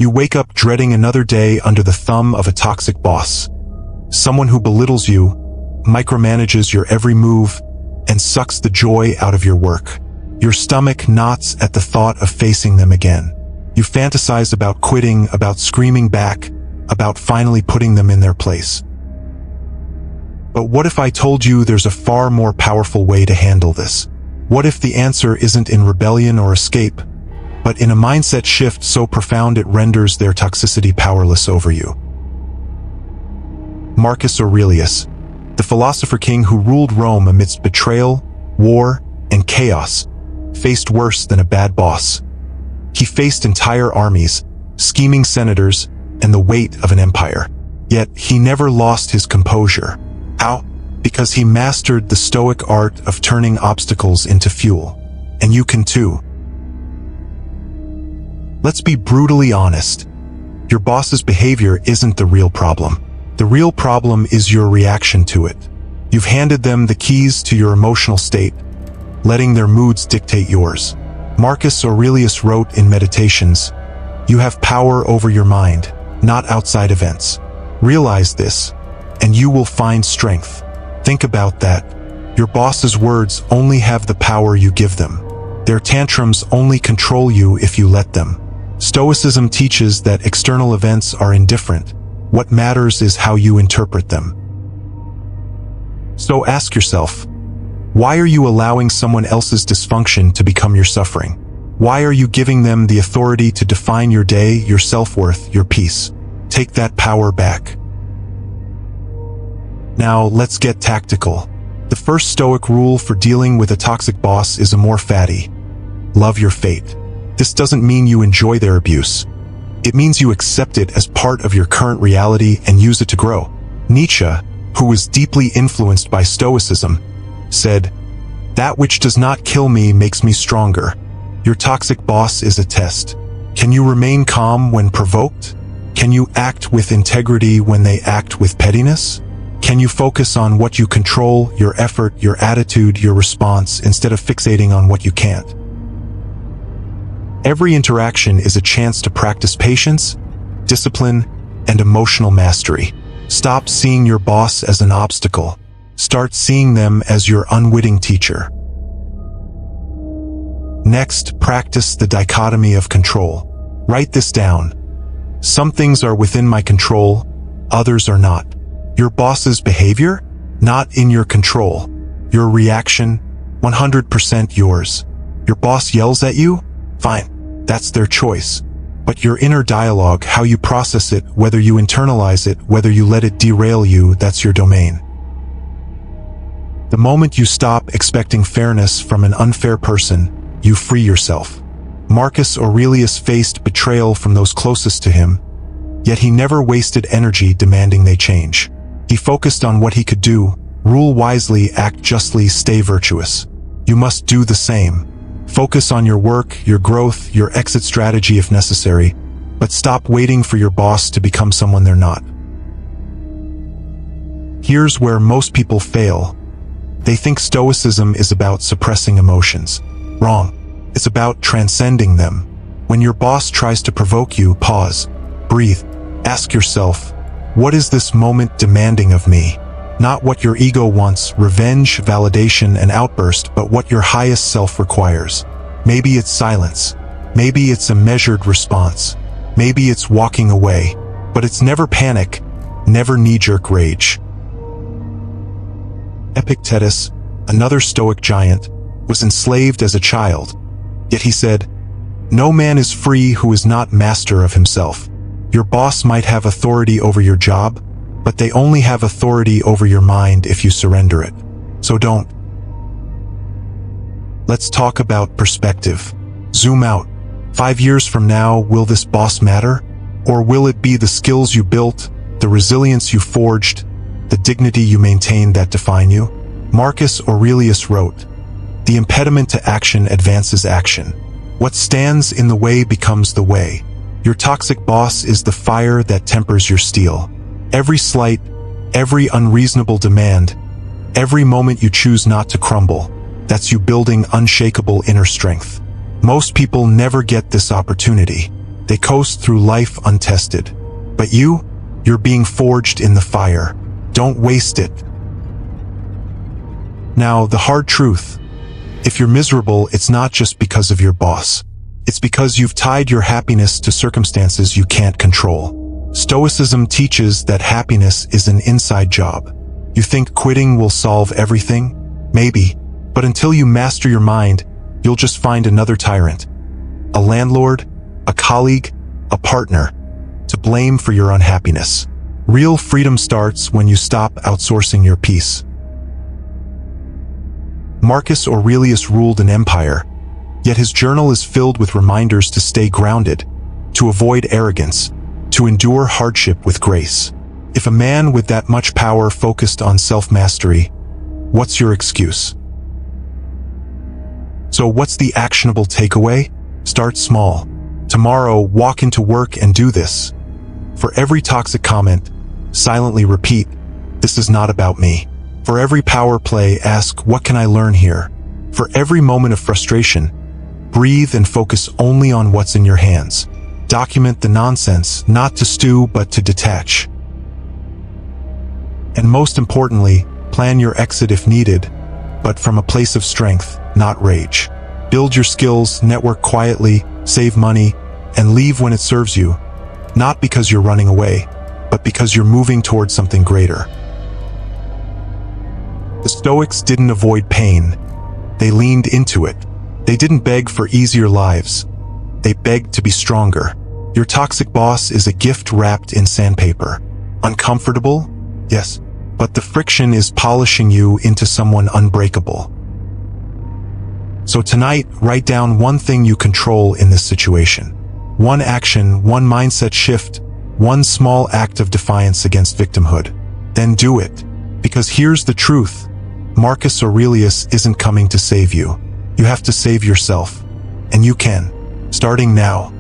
You wake up dreading another day under the thumb of a toxic boss. Someone who belittles you, micromanages your every move, and sucks the joy out of your work. Your stomach knots at the thought of facing them again. You fantasize about quitting, about screaming back, about finally putting them in their place. But what if I told you there's a far more powerful way to handle this? What if the answer isn't in rebellion or escape, but in a mindset shift so profound it renders their toxicity powerless over you? Marcus Aurelius, the philosopher king who ruled Rome amidst betrayal, war, and chaos, faced worse than a bad boss. He faced entire armies, scheming senators, and the weight of an empire. Yet he never lost his composure. How? Because he mastered the Stoic art of turning obstacles into fuel. And you can too. Let's be brutally honest. Your boss's behavior isn't the real problem. The real problem is your reaction to it. You've handed them the keys to your emotional state, letting their moods dictate yours. Marcus Aurelius wrote in Meditations, "You have power over your mind, not outside events. Realize this, and you will find strength." Think about that. Your boss's words only have the power you give them. Their tantrums only control you if you let them. Stoicism teaches that external events are indifferent. What matters is how you interpret them. So ask yourself, why are you allowing someone else's dysfunction to become your suffering? Why are you giving them the authority to define your day, your self-worth, your peace? Take that power back. Now, let's get tactical. The first Stoic rule for dealing with a toxic boss is a more fatty. Love your fate. This doesn't mean you enjoy their abuse. It means you accept it as part of your current reality and use it to grow. Nietzsche, who was deeply influenced by Stoicism, said, "That which does not kill me makes me stronger." Your toxic boss is a test. Can you remain calm when provoked? Can you act with integrity when they act with pettiness? Can you focus on what you control, your effort, your attitude, your response, instead of fixating on what you can't? Every interaction is a chance to practice patience, discipline, and emotional mastery. Stop seeing your boss as an obstacle. Start seeing them as your unwitting teacher. Next, practice the dichotomy of control. Write this down. Some things are within my control, others are not. Your boss's behavior? Not in your control. Your reaction? 100% yours. Your boss yells at you? Fine, that's their choice. But your inner dialogue, how you process it, whether you internalize it, whether you let it derail you, that's your domain. The moment you stop expecting fairness from an unfair person, you free yourself. Marcus Aurelius faced betrayal from those closest to him, yet he never wasted energy demanding they change. He focused on what he could do: rule wisely, act justly, stay virtuous. You must do the same. Focus on your work, your growth, your exit strategy if necessary, but stop waiting for your boss to become someone they're not. Here's where most people fail. They think Stoicism is about suppressing emotions. Wrong. It's about transcending them. When your boss tries to provoke you, pause, breathe, ask yourself, what is this moment demanding of me? Not what your ego wants, revenge, validation, and outburst, but what your highest self requires. Maybe it's silence. Maybe it's a measured response. Maybe it's walking away. But it's never panic, never knee-jerk rage. Epictetus, another Stoic giant, was enslaved as a child. Yet he said, "No man is free who is not master of himself." Your boss might have authority over your job, but they only have authority over your mind if you surrender it. So don't. Let's talk about perspective. Zoom out. 5 years from now, will this boss matter? Or will it be the skills you built, the resilience you forged, the dignity you maintained that define you? Marcus Aurelius wrote, "The impediment to action advances action. What stands in the way becomes the way." Your toxic boss is the fire that tempers your steel. Every slight, every unreasonable demand, every moment you choose not to crumble, that's you building unshakable inner strength. Most people never get this opportunity. They coast through life untested. But you're being forged in the fire. Don't waste it. Now, the hard truth. If you're miserable, it's not just because of your boss. It's because you've tied your happiness to circumstances you can't control. Stoicism teaches that happiness is an inside job. You think quitting will solve everything? Maybe. But until you master your mind, you'll just find another tyrant. A landlord, a colleague, a partner, to blame for your unhappiness. Real freedom starts when you stop outsourcing your peace. Marcus Aurelius ruled an empire, yet his journal is filled with reminders to stay grounded, to avoid arrogance, to endure hardship with grace. If a man with that much power focused on self-mastery, what's your excuse? So what's the actionable takeaway? Start small. Tomorrow, walk into work and do this. For every toxic comment, silently repeat, "This is not about me." For every power play, ask, "What can I learn here?" For every moment of frustration, breathe and focus only on what's in your hands. Document the nonsense, not to stew, but to detach. And most importantly, plan your exit if needed, but from a place of strength, not rage. Build your skills, network quietly, save money, and leave when it serves you, not because you're running away, but because you're moving towards something greater. The Stoics didn't avoid pain. They leaned into it. They didn't beg for easier lives. They begged to be stronger. Your toxic boss is a gift wrapped in sandpaper. Uncomfortable? Yes. But the friction is polishing you into someone unbreakable. So tonight, write down one thing you control in this situation. One action, one mindset shift, one small act of defiance against victimhood. Then do it. Because here's the truth. Marcus Aurelius isn't coming to save you. You have to save yourself. And you can. Starting now.